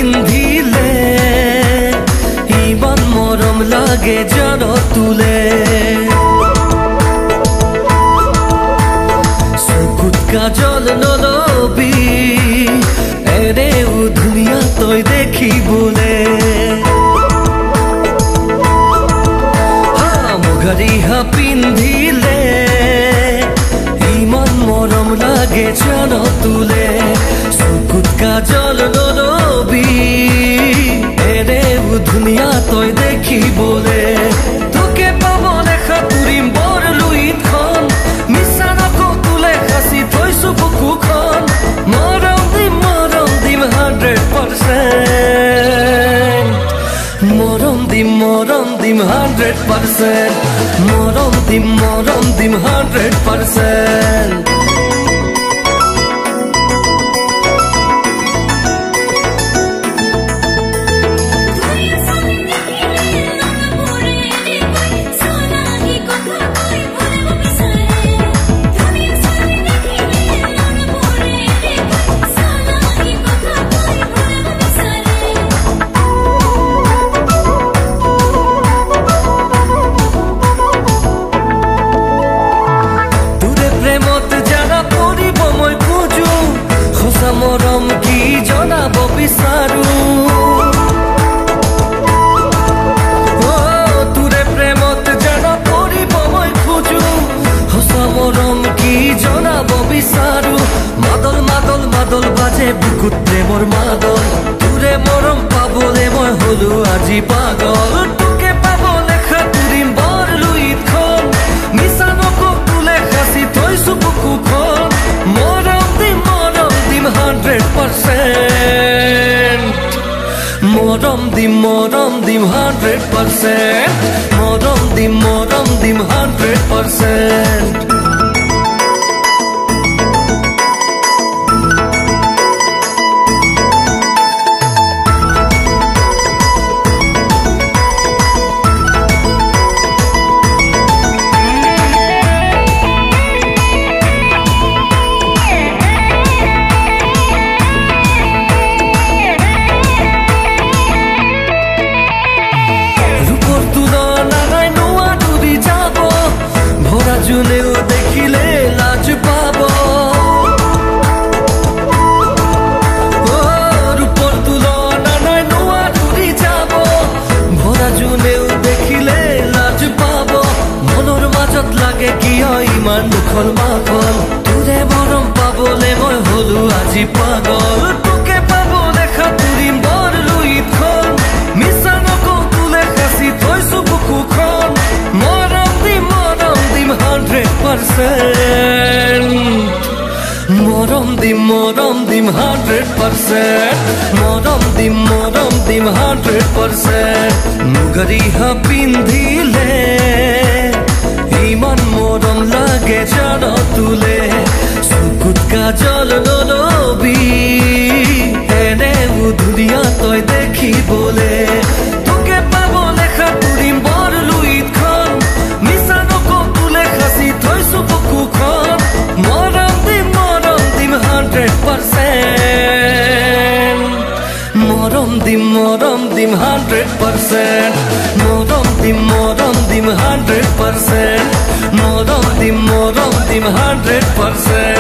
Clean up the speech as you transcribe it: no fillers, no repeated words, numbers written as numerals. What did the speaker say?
পিন্ধিলে ইমান মৰম লাগে জানো তুলে চকুত কাজল নলবি এনেও ধুনীয়া তই দেখিবলে মুগাৰিহা পিন্ধিলে ইমান মৰম লাগে জানো তুলে চকুত কাজল নলবি এনেও ধুনীয়া তই দেখিবলে তোকে পাবলে সাঁতুৰিম বৰ লুইতখন মিছা নকওঁ তোলে সাঁচি থৈছো বুকুখন মৰম দিম 100% মৰম দিম 100% মৰম দিম 100% মৰম কি জনাব বিচাৰো তোৰে প্ৰেমত জানা পৰিব মই খোজো সঁচা মৰম কি জনাব বিচাৰো মাদল মাদল মাদল বাজে বুকুত প্ৰেমৰ মাদল তোৰে মৰম পাবলে মই হলো আজি পাগল তোকে পাবলে সাঁতুৰিম বৰ লুইতখন মিছা নকওঁ তোলে সাঁচি থৈছো বুকুখন মৰম দিম 100% মৰম দিম 100% মৰম দিম 100% জুনেও দেখিলে লাজ পাব ৰূপৰ তুলনা নাই নোৱাৰি যাব ভৰা জুনেও দেখিলে লাজ পাব মনৰ মাজত লাগে কিয় ইমান দুখৰ মাখল তোৰে মৰম পাবলে মই হলো আজি পাগল তোকে পাবলে সাঁতুৰিম বৰ লুইতখন মিছা নকওঁ তোলে সাঁচি থৈছো বুকুখন মৰম দিম 100% মৰম দিম 100% মৰম দিম 100% মুগাৰিহা পিন্ধিলে ইমান মৰম লাগে জানো তুলে চকুত কাজল নলবি এনেও ধুনীয়া তই দেখিবলে তোকে পাবলে সাঁতুৰিম বৰ লুইতখন মিছা নকওঁ তোলে সাঁচি থৈছো বুকুখন মৰম দিম 100% মৰম দিম 100% মৰম দিম 100% মৰম দিম 100%